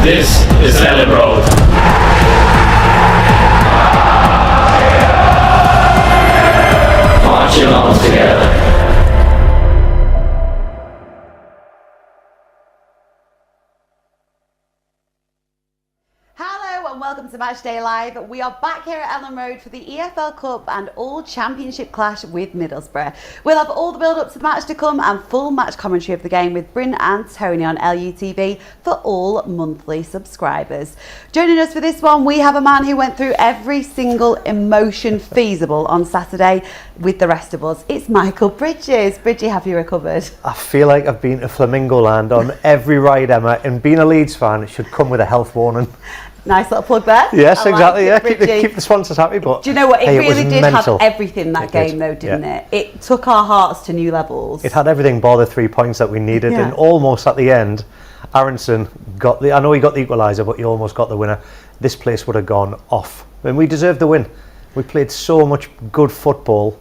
This is Elland Road. Marching on together. Welcome to Matchday Live. We are back here at Elland Road for the EFL Cup and all championship clash with Middlesbrough. We'll have all the build-up to the match to come and full match commentary of the game with Bryn and Tony on LUTV for all monthly subscribers. Joining us for this one, we have a man who went through every single emotion feasible on Saturday with the rest of us. It's Michael Bridges. Bridgie, have you recovered? I feel like I've been to Flamingo Land on every ride, Emma, and being a Leeds fan, it should come with a health warning. Nice little plug there. Yes, exactly. Yeah, keep the sponsors happy. But do you know what? It really did mental. have everything that game, though, didn't it? It took our hearts to new levels. It had everything bar the 3 points that we needed, and almost at the end, Aronson got the. I know he got the equaliser, but he almost got the winner. This place would have gone off, and we deserved the win. We played so much good football.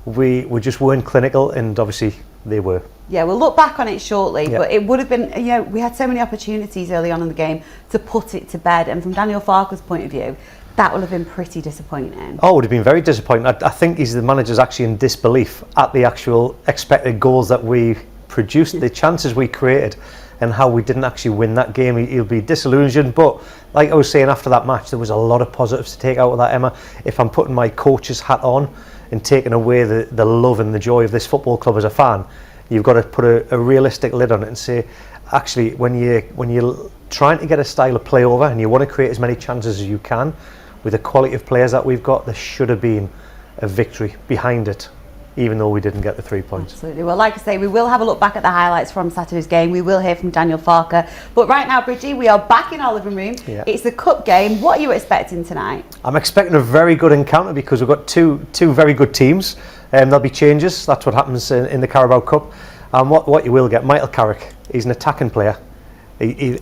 We just weren't clinical, and obviously they were. Yeah, we'll look back on it shortly, but it would have been, you know, we had so many opportunities early on in the game to put it to bed, and from Daniel Farke's point of view, that would have been pretty disappointing. Oh, it would have been very disappointing. I think the manager's actually in disbelief at the actual expected goals that we produced, the chances we created, and how we didn't actually win that game. He'll be disillusioned, but like I was saying after that match, there was a lot of positives to take out of that, Emma. If I'm putting my coach's hat on and taking away the love and the joy of this football club as a fan, you've got to put a realistic lid on it and say, actually, when you're trying to get a style of play over and you want to create as many chances as you can, with the quality of players that we've got, there should have been a victory behind it, even though we didn't get the 3 points. Absolutely. Well, like I say, we will have a look back at the highlights from Saturday's game. We will hear from Daniel Farke. But right now, Bridgie, we are back in our living room. Yeah. It's the cup game. What are you expecting tonight? I'm expecting a very good encounter because we've got two very good teams. There'll be changes. That's what happens in the Carabao Cup. And what you will get, Michael Carrick, he's an attacking player. He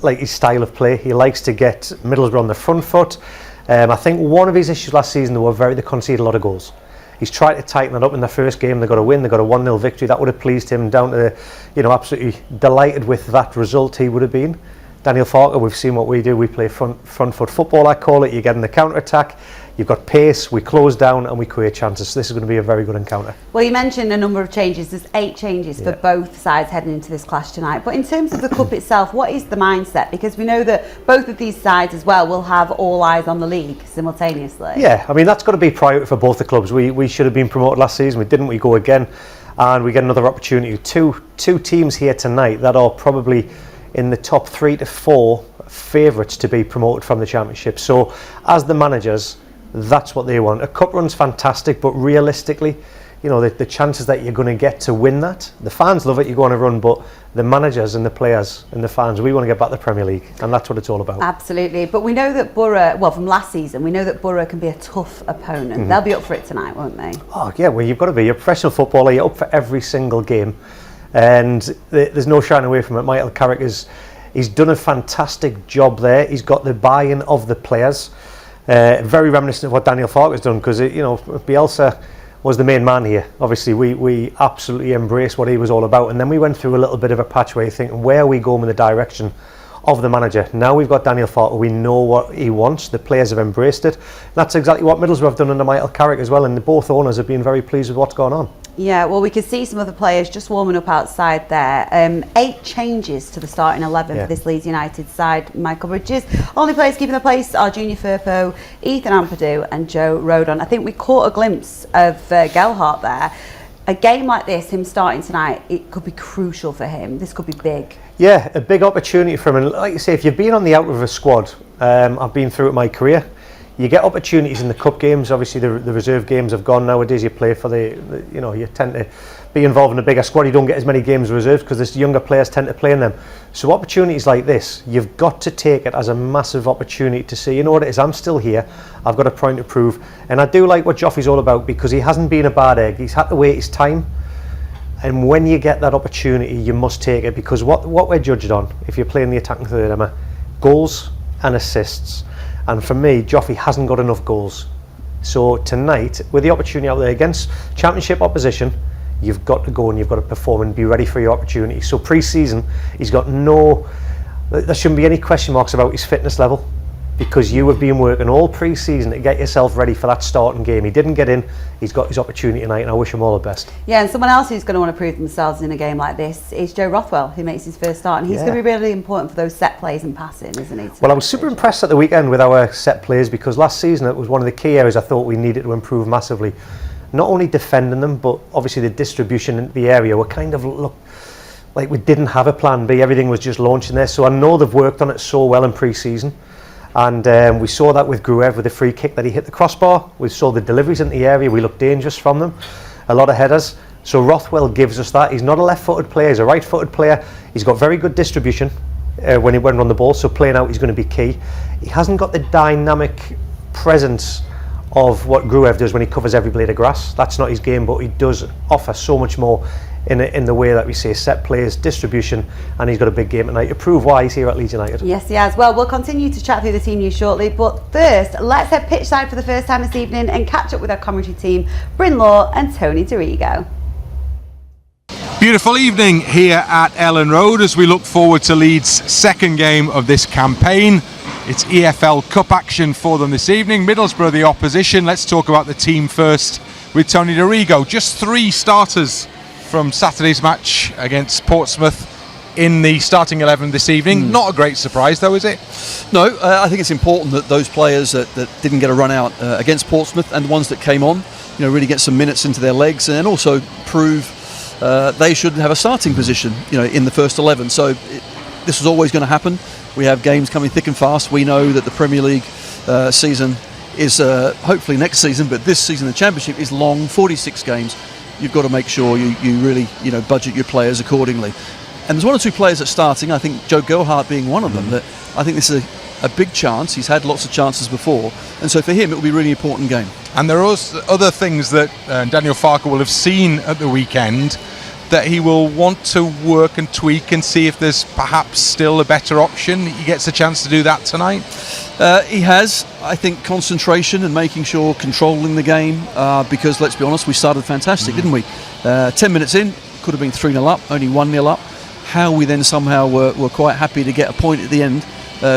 like his style of play. He likes to get Middlesbrough on the front foot. I think one of his issues last season, they conceded a lot of goals. He's tried to tighten it up in the first game. They got a win. They got a 1-0 victory. That would have pleased him down to, absolutely delighted with that result. He would have been. Daniel Farke, we've seen what we do. We play front foot football, I call it. You get in the counter attack. You've got pace, we close down and we create chances. So this is going to be a very good encounter. Well, you mentioned a number of changes. There's 8 changes for both sides heading into this clash tonight. But in terms of the cup itself, what is the mindset? Because we know that both of these sides as well will have all eyes on the league simultaneously. Yeah, I mean, that's got to be priority for both the clubs. We should have been promoted last season. We didn't. We go again and we get another opportunity. Two teams here tonight that are probably in the top 3 to 4 favourites to be promoted from the Championship. So as the managers, that's what they want. A cup run's fantastic, but realistically, the chances that you're going to get to win that, the fans love it, you go on a run, but the managers and the players and the fans, we want to get back to the Premier League, and that's what it's all about. Absolutely. But we know that Borough, well, from last season, we know that Borough can be a tough opponent. Mm-hmm. They'll be up for it tonight, won't they? Oh yeah, well, you've got to be. You're a professional footballer, you're up for every single game, and there's no shying away from it. Michael Carrick he's done a fantastic job there. He's got the buy-in of the players. Very reminiscent of what Daniel Farke has done, because Bielsa was the main man here. Obviously we absolutely embraced what he was all about, and then we went through a little bit of a patch where you're thinking, where are we going in the direction of the manager? Now we've got Daniel Farke, we know what he wants, the players have embraced it. That's exactly what Middlesbrough have done under Michael Carrick as well, and both owners have been very pleased with what's going on. Yeah, well, we could see some other players just warming up outside there. 8 changes to the starting 11 for this Leeds United side, Michael Bridges. Only players keeping their place are Junior Firpo, Ethan Ampadu and Joe Rodon. I think we caught a glimpse of Gelhardt there. A game like this, him starting tonight, it could be crucial for him. This could be big. Yeah, a big opportunity for him. And like you say, if you've been on the out of a squad, I've been through it in my career, you get opportunities in the cup games. Obviously the reserve games have gone nowadays. You play for you tend to be involved in a bigger squad. You don't get as many games reserved because the younger players tend to play in them. So opportunities like this, you've got to take it as a massive opportunity to say, you know what it is, I'm still here, I've got a point to prove. And I do like what Joffrey's all about, because he hasn't been a bad egg. He's had to wait his time. And when you get that opportunity, you must take it, because what we're judged on, if you're playing the attacking third, Emma, goals and assists. And for me, Joffrey hasn't got enough goals. So tonight, with the opportunity out there against Championship opposition, you've got to go and you've got to perform and be ready for your opportunity. So pre-season, he's got no there shouldn't be any question marks about his fitness level, because you have been working all pre-season to get yourself ready for that starting game. He didn't get in, he's got his opportunity tonight, and I wish him all the best. Yeah, and someone else who's going to want to prove themselves in a game like this is Joe Rothwell, who makes his first start, and he's going to be really important for those set plays and passing, isn't he? Well, I was super impressed at the weekend with our set plays, because last season it was one of the key areas I thought we needed to improve massively. Not only defending them, but obviously the distribution into the area were kind of looked like we didn't have a plan B. Everything was just launching there. So I know they've worked on it so well in pre-season. And we saw that with Gruev with the free kick that he hit the crossbar. We saw the deliveries in the area. We looked dangerous from them. A lot of headers. So Rothwell gives us that. He's not a left-footed player. He's a right-footed player. He's got very good distribution when he went on the ball. So playing out is going to be key. He hasn't got the dynamic presence of what Gruev does when he covers every blade of grass. That's not his game, but he does offer so much more in the way that we say set plays, distribution, and he's got a big game tonight to prove why he's here at Leeds United. Yes, he has. Well, we'll continue to chat through the team news shortly, but first, let's head pitchside for the first time this evening and catch up with our commentary team, Bryn Law and Tony Dorigo. Beautiful evening here at Elland Road as we look forward to Leeds' second game of this campaign. It's EFL Cup action for them this evening. Middlesbrough the opposition. Let's talk about the team first with Tony Dorigo. Just 3 starters from Saturday's match against Portsmouth in the starting 11 this evening. Not a great surprise though, is it? No, I think it's important that those players that didn't get a run out against Portsmouth, and the ones that came on, really get some minutes into their legs, and also prove they should have a starting position, in the first 11. So this is always going to happen. We have games coming thick and fast. We know that the Premier League season is hopefully next season, but this season the Championship is long, 46 games. You've got to make sure you really budget your players accordingly. And there's 1 or 2 players that's starting. I think Joe Gerhardt being one of them. That I think this is a big chance. He's had lots of chances before, and so for him it will be a really important game. And there are also other things that Daniel Farke will have seen at the weekend that he will want to work and tweak and see if there's perhaps still a better option. He gets a chance to do that tonight. He has, I think, concentration and making sure controlling the game, because let's be honest, we started fantastic, didn't we? 10 minutes in, could have been 3-0 up, only 1-0 up. How we then somehow were quite happy to get a point at the end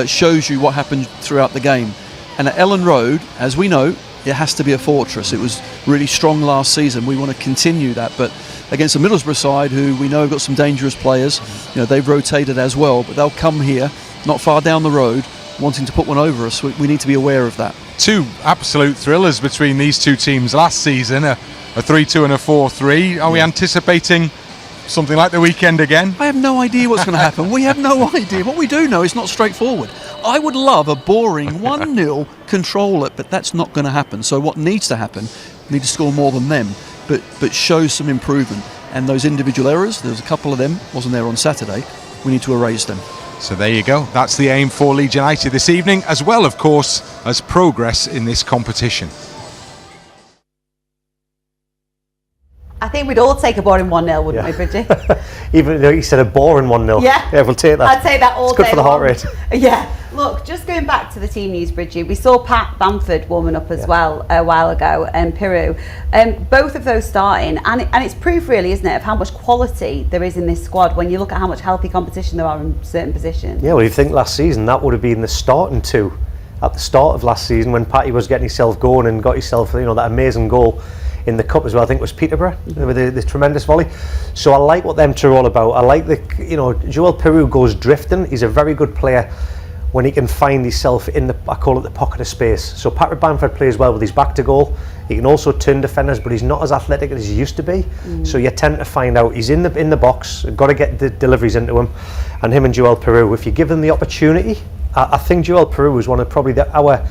shows you what happened throughout the game. And at Elland Road, as we know, it has to be a fortress. It was really strong last season. We want to continue that, but against a Middlesbrough side who we know have got some dangerous players, they've rotated as well, but they'll come here, not far down the road, wanting to put one over us. We need to be aware of that. 2 absolute thrillers between these 2 teams last season, a 3-2 and a 4-3. Are we anticipating something like the weekend again? I have no idea what's going to happen. We have no idea. What we do know is not straightforward. I would love a boring 1-0 control it, but that's not going to happen. So what needs to happen, we need to score more than them, but show some improvement. And those individual errors, there's a couple of them, wasn't there on Saturday, we need to erase them. So there you go. That's the aim for Leeds United this evening, as well, of course, as progress in this competition. I think we'd all take a boring 1-0, wouldn't we, Bridget? Even though you said a boring 1-0. Yeah, we'll take that. I'd take that all day. It's good for the heart rate. Yeah. Look, just going back to the team news, Bridget, we saw Pat Bamford warming up as well a while ago, and Piru. Both of those starting, and it's proof really, isn't it, of how much quality there is in this squad when you look at how much healthy competition there are in certain positions. Yeah, well, you think last season that would have been the starting 2 at the start of last season when Patty was getting himself going and got himself, that amazing goal in the cup as well. I think it was Peterborough with the tremendous volley. So I like what them 2 are all about. I like Joel Piru goes drifting. He's a very good player when he can find himself in I call it the pocket of space. So Patrick Bamford plays well with his back to goal. He can also turn defenders, but he's not as athletic as he used to be. So you tend to find out he's in the box. Got to get the deliveries into him. And him and Joel Piru, if you give them the opportunity, I think Joel Piru is one of probably our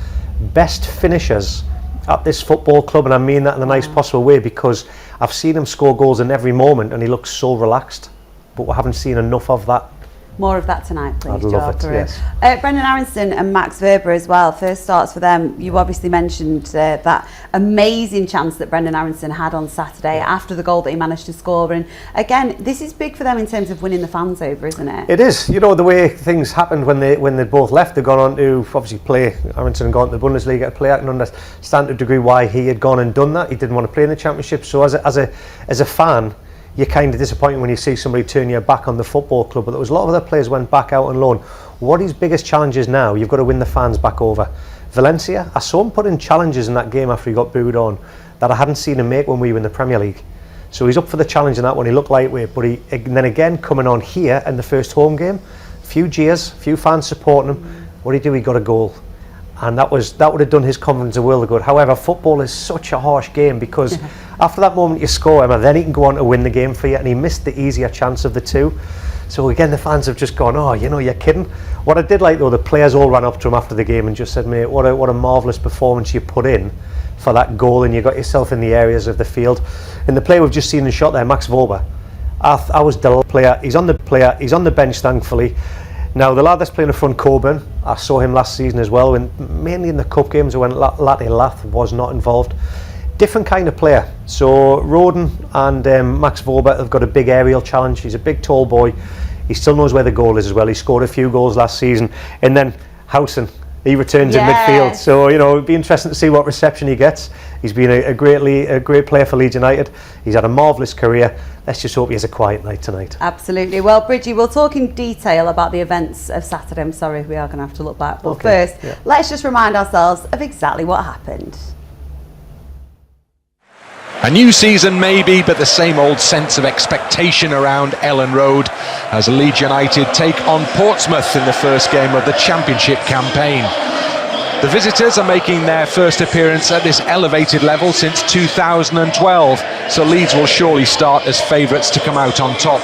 best finishers at this football club, and I mean that in the nice possible way, because I've seen him score goals in every moment and he looks so relaxed, but we haven't seen enough of that. More of that tonight, please. I'd love it, yes. Brendan Aronson and Max Verber as well, first starts for them. You obviously mentioned that amazing chance that Brendan Aronson had on Saturday after the goal that he managed to score, and again, this is big for them in terms of winning the fans over, isn't it? It is. The way things happened when they both left, they've gone on to obviously play. Aronson had gone to the Bundesliga to play. I can understand to a degree why he had gone and done that. He didn't want to play in the Championship, so as a fan, you're kind of disappointed when you see somebody turn your back on the football club. But there was a lot of other players went back out on loan. What his biggest challenge is now, you've got to win the fans back over. Valencia, I saw him put in challenges in that game after he got booed on that I hadn't seen him make when we were in the Premier League. So he's up for the challenge in that one. He looked lightweight, but and then again coming on here in the first home game, few jeers, few fans supporting him. What did he do? He got a goal. And that would have done his confidence a world of good. However, football is such a harsh game because after that moment you score him and then he can go on to win the game for you, and he missed the easier chance of the two. So again, the fans have just gone, oh, you know, you're kidding. What I did like though, the players all ran up to him after the game and just said, mate, what a marvellous performance you put in for that goal, and you got yourself in the areas of the field. And the player we've just seen in shot there, Max Vober, I was delighted. Player, he's on the bench thankfully. Now the lad that's playing in front, Coburn, I saw him last season as well, and mainly in the cup games when Lath was not involved. Different kind of player. So Roden and Max Vober have got a big aerial challenge. He's a big tall boy. He still knows where the goal is as well. He scored a few goals last season. And then Howson, he returns in midfield. So, you know, it'd be interesting to see what reception he gets. He's been a great player for Leeds United. He's had a marvellous career. Let's just hope he has a quiet night tonight. Absolutely. Well, Bridgie, we'll talk in detail about the events of Saturday. I'm sorry, we are going to have to look back. But first, let's just remind ourselves of exactly what happened. A new season maybe, but the same old sense of expectation around Elland Road as Leeds United take on Portsmouth in the first game of the Championship campaign. The visitors are making their first appearance at this elevated level since 2012, so Leeds will surely start as favourites to come out on top.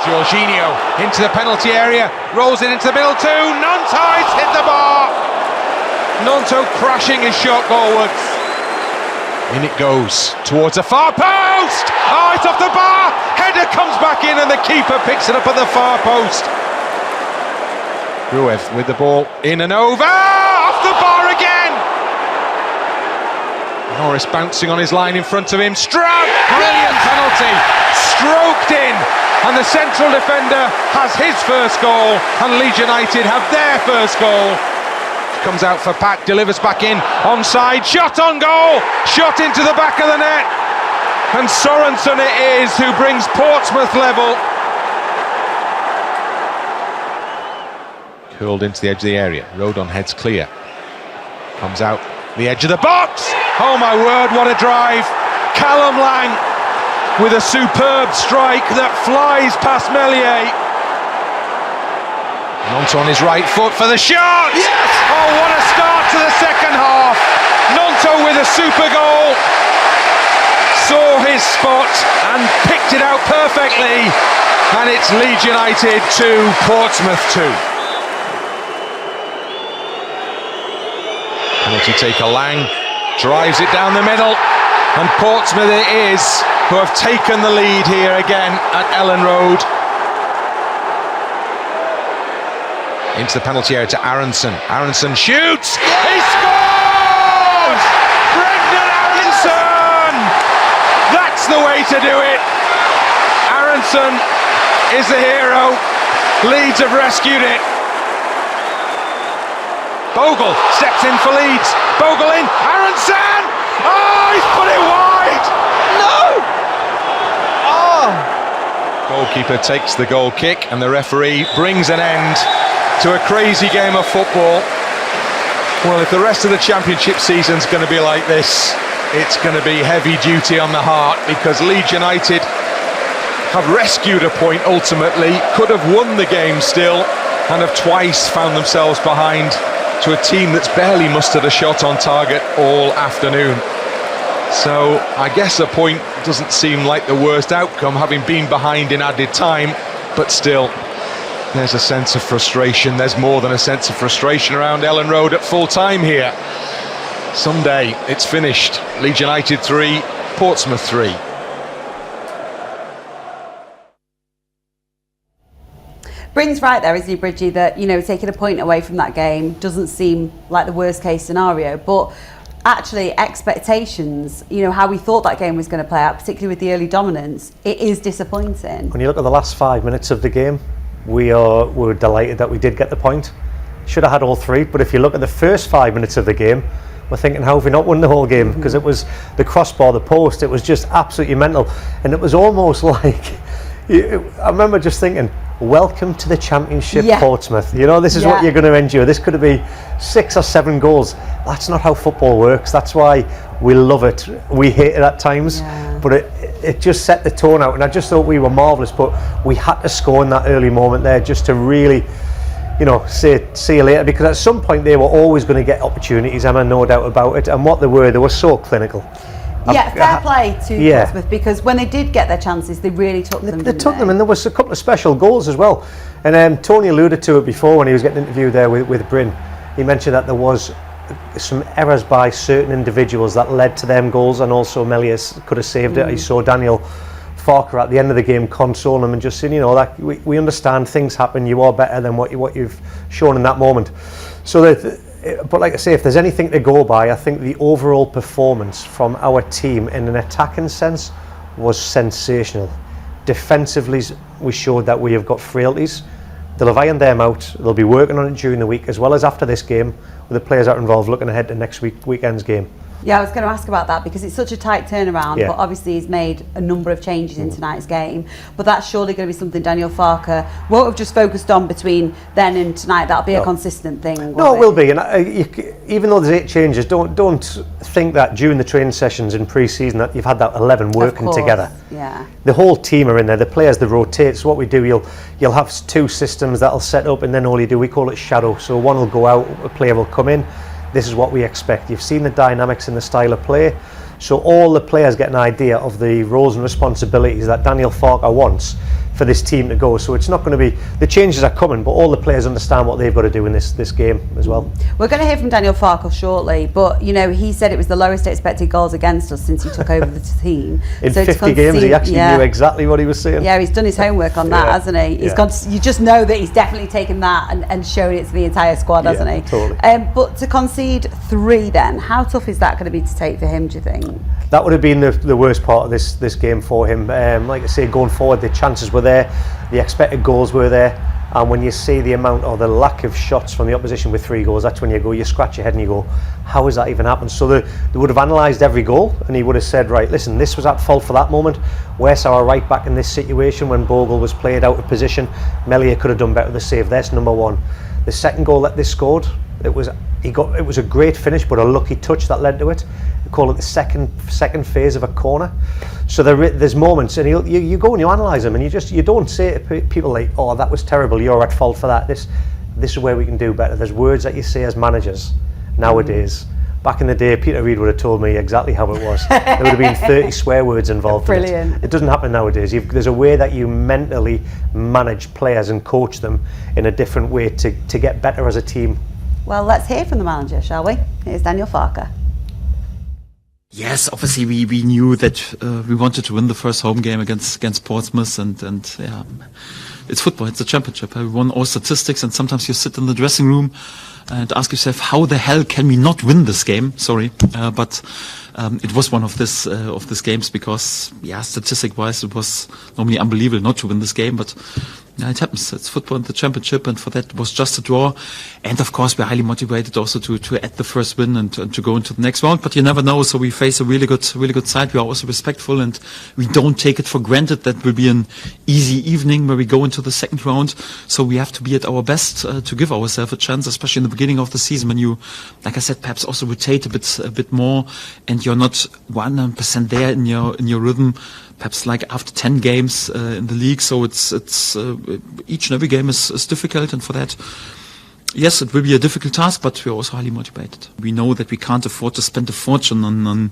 Jorginho into the penalty area, rolls it into the middle too, Nonto's hit the bar! Nonto crashing his shot goalwards. In it goes, towards the far post! Oh, it's off the bar! Header comes back in and the keeper picks it up at the far post. Gruev with the ball in and over, off the bar again! Norris bouncing on his line in front of him, Stroud, brilliant penalty, stroked in, and the central defender has his first goal, and Leeds United have their first goal. Comes out for Pat, delivers back in, onside, shot on goal, shot into the back of the net, and Sorensen it is who brings Portsmouth level. Curled into the edge of the area, Rodon heads clear, comes out the edge of the box, oh my word, what a drive, Callum Lang with a superb strike that flies past Meslier. Nonto on his right foot for the shot! Yes! Oh, what a start to the second half! Nonto with a super goal, saw his spot and picked it out perfectly, and it's Leeds United 2, Portsmouth 2. Penalty taker Lang drives it down the middle, and Portsmouth it is who have taken the lead here again at Elland Road. Into the penalty area to Aronson. Aronson shoots! He scores! Brendan Aronson! That's the way to do it! Aronson is the hero. Leeds have rescued it. Bogle steps in for Leeds. Bogle in. Aronson! Oh, he's put it wide! No! Oh! Goalkeeper takes the goal kick, and the referee brings an end to a crazy game of football. Well, if the rest of the Championship season's going to be like this, it's going to be heavy duty on the heart, because Leeds United have rescued a point ultimately, could have won the game still, and have twice found themselves behind to a team that's barely mustered a shot on target all afternoon. So I guess a point doesn't seem like the worst outcome, having been behind in added time, but still, there's a sense of frustration. There's more than a sense of frustration around Elland Road at full time here. Someday it's finished. Leeds United 3, Portsmouth 3. Bryn's right there, isn't he, Bridgie, that, you know, taking a point away from that game doesn't seem like the worst case scenario, but actually expectations, you know, how we thought that game was going to play out, particularly with the early dominance, it is disappointing. When you look at the last 5 minutes of the game, we're delighted that we did get the point. Should have had all 3, but if you look at the first 5 minutes of the game, we're thinking, how have we not won the whole game? Because it was the crossbar, the post, it was just absolutely mental. And it was almost like, I remember just thinking, welcome to the Championship, Portsmouth. You know, this is what you're going to endure. This could be 6 or 7 goals. That's not how football works. That's why we love it. We hate it at times, but it just set the tone out. And I just thought we were marvellous, but we had to score in that early moment there just to really, you know, say see you later, because at some point they were always going to get opportunities, Emma, no doubt about it. And what they were so clinical. Yeah, fair play to Portsmouth, because when they did get their chances, they really took them. They took them, and there was a couple of special goals as well. And Tony alluded to it before when he was getting interviewed there with Bryn. He mentioned that there was some errors by certain individuals that led to them goals, and also Melius could have saved it. He saw Daniel Farker at the end of the game console him and just saying, you know, that we understand things happen. You are better than what you've shown in that moment. So that. But like I say, if there's anything to go by, I think the overall performance from our team in an attacking sense was sensational. Defensively, we showed that we have got frailties. They'll have ironed them out. They'll be working on it during the week, as well as after this game, with the players that are involved looking ahead to next weekend's game. Yeah, I was going to ask about that, because it's such a tight turnaround, but obviously he's made a number of changes in tonight's game. But that's surely going to be something Daniel Farker won't have just focused on between then and tonight. That'll be a consistent thing. No, it will be. And even though there's 8 changes, don't think that during the training sessions in pre-season that you've had that 11 working together. Yeah. The whole team are in there. The players, they rotate. So what we do, you'll have 2 systems that'll set up, and then all you do, we call it shadow. So one will go out, a player will come in. This is what we expect. You've seen the dynamics in the style of play, so all the players get an idea of the roles and responsibilities that Daniel Farker wants for this team to go. So it's not going to be, the changes are coming, but all the players understand what they've got to do in this game as well. We're going to hear from Daniel Farker shortly, but you know, he said it was the lowest expected goals against us since he took over the team. In 50 games, he actually knew exactly what he was saying. Yeah, he's done his homework on that, hasn't he? He's gone. You just know that he's definitely taken that and shown it to the entire squad, hasn't he? Totally. But to concede 3, then, how tough is that going to be to take for him, do you think? That would have been the worst part of this game for him. Like I say, going forward, the chances were there, the expected goals were there, and when you see the amount or the lack of shots from the opposition with 3 goals, that's when you scratch your head and you go, how has that even happened? So they would have analysed every goal, and he would have said, right, listen, this was at fault for that moment. Where's our right back in this situation when Bogle was played out of position? Melia could have done better to save. That's number 1. The second goal that they scored, it was a great finish, but a lucky touch that led to it. We call it the second phase of a corner. So there's moments, and you go and you analyse them, and you don't say to people like, oh, that was terrible, you're at fault for that. This is where we can do better. There's words that you say as managers nowadays. Back in the day, Peter Reid would have told me exactly how it was. There would have been 30 swear words involved. Brilliant. It doesn't happen nowadays. There's a way that you mentally manage players and coach them in a different way to get better as a team. Well, let's hear from the manager, shall we? Here's Daniel Farker. Yes, obviously we knew that we wanted to win the first home game against Portsmouth, and yeah, it's football, it's a championship. We won all statistics, and sometimes you sit in the dressing room and ask yourself, how the hell can we not win this game? Sorry, but it was one of this games, because yeah, statistic-wise it was normally unbelievable not to win this game, but yeah, it happens. It's football in the championship, and for that it was just a draw. And of course, we're highly motivated also to add the first win and to go into the next round. But you never know. So we face a really good side. We are also respectful, and we don't take it for granted that will be an easy evening where we go into the second round. So we have to be at our best to give ourselves a chance, especially in the beginning of the season when you, like I said, perhaps also rotate a bit more, and you're not 100% there in your rhythm. Perhaps like after 10 games in the league, so it's each and every game is difficult, and for that, yes, it will be a difficult task, but we're also highly motivated. We know that we can't afford to spend a fortune on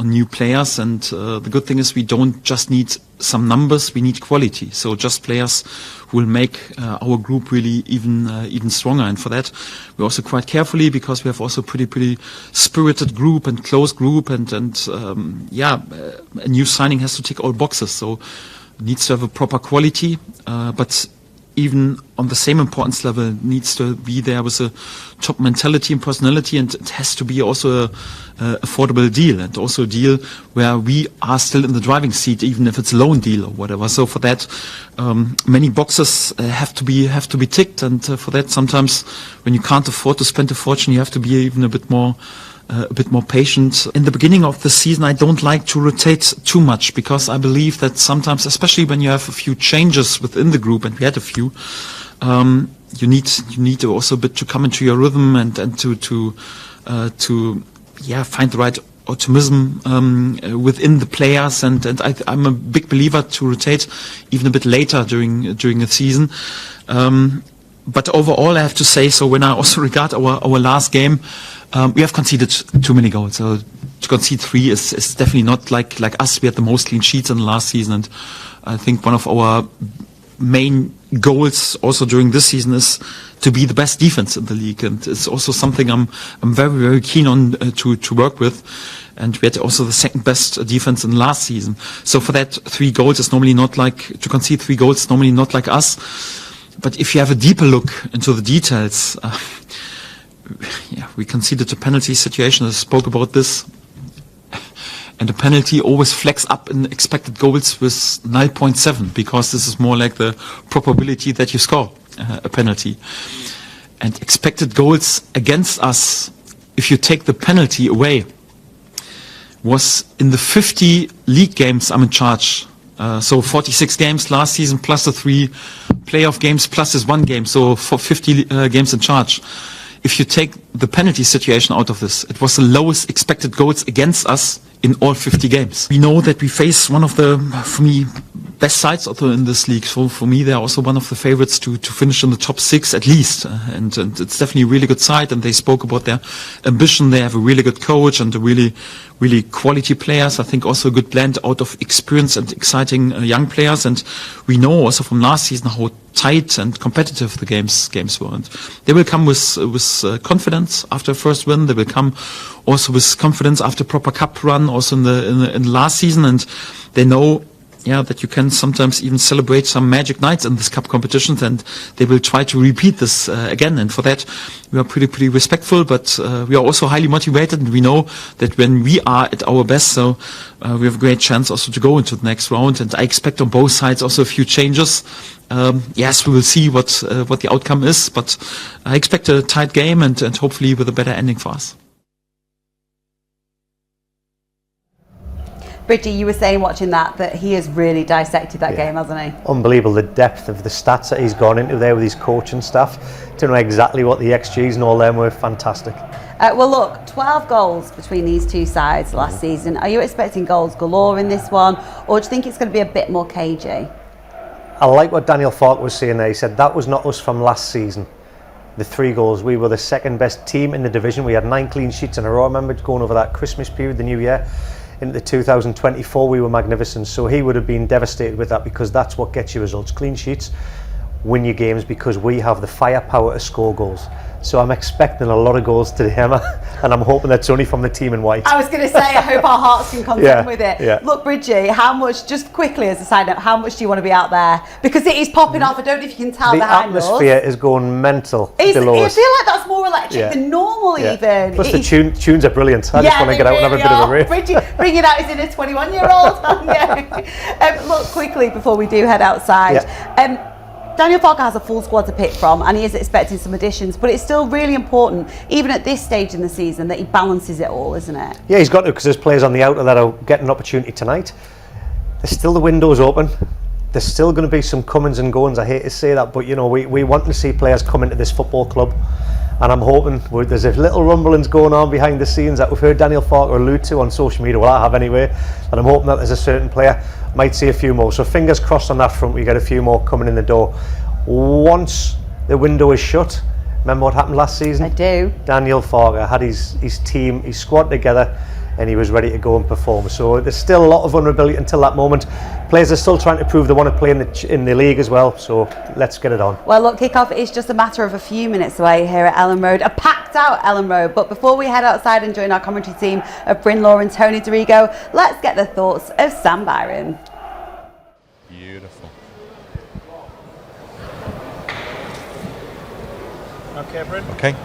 new players, and the good thing is we don't just need some numbers, we need quality. So just players who will make our group really even stronger, and for that we're also quite carefully, because we have also pretty spirited group and close group, and a new signing has to tick all boxes, so it needs to have a proper quality, but even on the same importance level, needs to be there with a top mentality and personality, and it has to be also a affordable deal, and also a deal where we are still in the driving seat, even if it's a loan deal or whatever. So for that, many boxes have to be ticked, and for that, sometimes when you can't afford to spend a fortune, you have to be even a bit more patient. In the beginning of the season, I don't like to rotate too much, because I believe that sometimes, especially when you have a few changes within the group, and we had a few, you need to also a bit to come into your rhythm and to find the right optimism within the players, and I'm a big believer to rotate even a bit later during a season. But overall, I have to say, so when I also regard our last game, we have conceded too many goals. So to concede 3 is definitely not like us. We had the most clean sheets in the last season, and I think one of our main goals also during this season is to be the best defense in the league, and it's also something I'm very, very keen on to work with. And we had also the second best defense in last season. So for that, 3 goals is normally not like to concede 3 goals. Is normally not like us. But if you have a deeper look into the details, we conceded a penalty situation. I spoke about this. And the penalty always flags up in expected goals with 9.7, because this is more like the probability that you score a penalty. And expected goals against us, if you take the penalty away, was in the 50 league games I'm in charge. So 46 games last season, plus the 3 playoff games, plus this 1 game. So for 50 games in charge. If you take the penalty situation out of this, it was the lowest expected goals against us in all 50 games. We know that we face one of the, for me, best sides also in this league. So for me, they're also one of the favorites to finish in the top 6 at least. And it's definitely a really good side. And they spoke about their ambition. They have a really good coach and a really quality players. I think also a good blend out of experience and exciting young players. And we know also from last season how tight and competitive the games were. And they will come with confidence after a first win. They will come also with confidence after proper cup run, also in the last season. And they know that you can sometimes even celebrate some magic nights in this cup competitions, and they will try to repeat this again. And for that, we are pretty respectful, but we are also highly motivated, and we know that when we are at our best, so we have a great chance also to go into the next round. And I expect on both sides also a few changes. Yes, we will see what the outcome is, but I expect a tight game and hopefully with a better ending for us. Bridgie, you were saying watching that he has really dissected that game, hasn't he? Unbelievable, the depth of the stats that he's gone into there with his coach and staff to know exactly what the XGs and all them were. Fantastic. Well, look, 12 goals between these two sides last season. Are you expecting goals galore in this one, or do you think it's going to be a bit more cagey? I like what Daniel Falk was saying there. He said that was not us from last season. The 3 goals, we were the second best team in the division. We had 9 clean sheets in a row. I remember going over that Christmas period, the new year. Into 2024 we were magnificent, so he would have been devastated with that, because that's what gets you results. Clean sheets win your games, because we have the firepower to score goals. So I'm expecting a lot of goals today, Emma, and I'm hoping that's only from the team in white. I was going to say, I hope our hearts can contend with it. Yeah. Look, Bridgie, how much, just quickly as a side note, how much do you want to be out there? Because it is popping off. I don't know if you can tell the behind us. atmosphere is going mental. I below us. feel like that's more electric than normal even. Plus the tunes are brilliant. I just want to get out and have a bit of a rave. Bridgie, bring it out as in a 21-year-old. Look, quickly before we do head outside. Daniel Falk has a full squad to pick from, and he is expecting some additions, but it's still really important, even at this stage in the season, that he balances it all, isn't it? Yeah, he's got to, because there's players on the outer that are getting an opportunity tonight. There's still the windows open. There's still going to be some comings and goings. I hate to say that, but you know, we want to see players come into this football club, and I'm hoping there's a little rumblings going on behind the scenes that we've heard Daniel Falk allude to on social media. Well, I have anyway, and I'm hoping that there's a certain player, might see a few more. So fingers crossed on that front, we get a few more coming in the door. Once the window is shut, remember what happened last season? I do. Daniel Falk had his team, his squad together, and he was ready to go and perform. So there's still a lot of vulnerability until that moment. Players are still trying to prove they want to play in the league as well, so let's get it on. Well, look, kick-off is just a matter of a few minutes away here at Elland Road, a packed out Elland Road. But before we head outside and join our commentary team of Bryn Law and Tony Dorigo, let's get the thoughts of Sam Byron. Beautiful. Okay.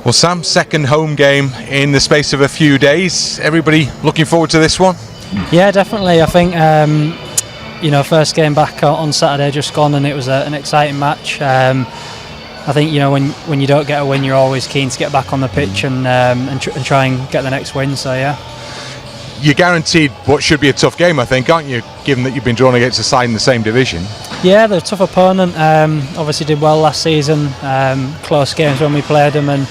Well, Sam, second home game in the space of a few days. Everybody looking forward to this one? Yeah, definitely. I think first game back on Saturday just gone, and it was an exciting match. I think when you don't get a win, you're always keen to get back on the pitch and try and get the next win. So yeah. You're guaranteed what should be a tough game, I think, aren't you? Given that you've been drawn against a side in the same division. Yeah, they're a tough opponent. Obviously did well last season. Close games when we played them, and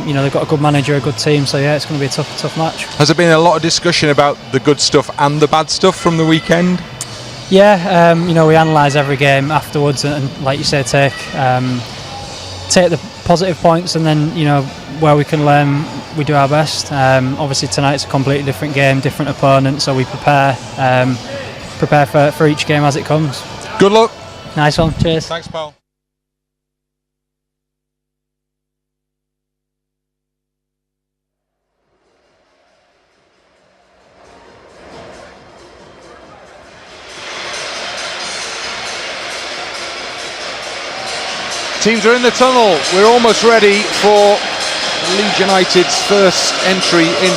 they've got a good manager, a good team. So yeah, it's going to be a tough match. Has there been a lot of discussion about the good stuff and the bad stuff from the weekend? Yeah, we analyse every game afterwards, and like you say, take the positive points, and then where we can learn, we do our best. Obviously tonight's a completely different game, different opponent, so we prepare for each game as it comes. Good luck. Nice one. Cheers. Thanks, pal. Teams are in the tunnel. We're almost ready for Leeds United's first entry into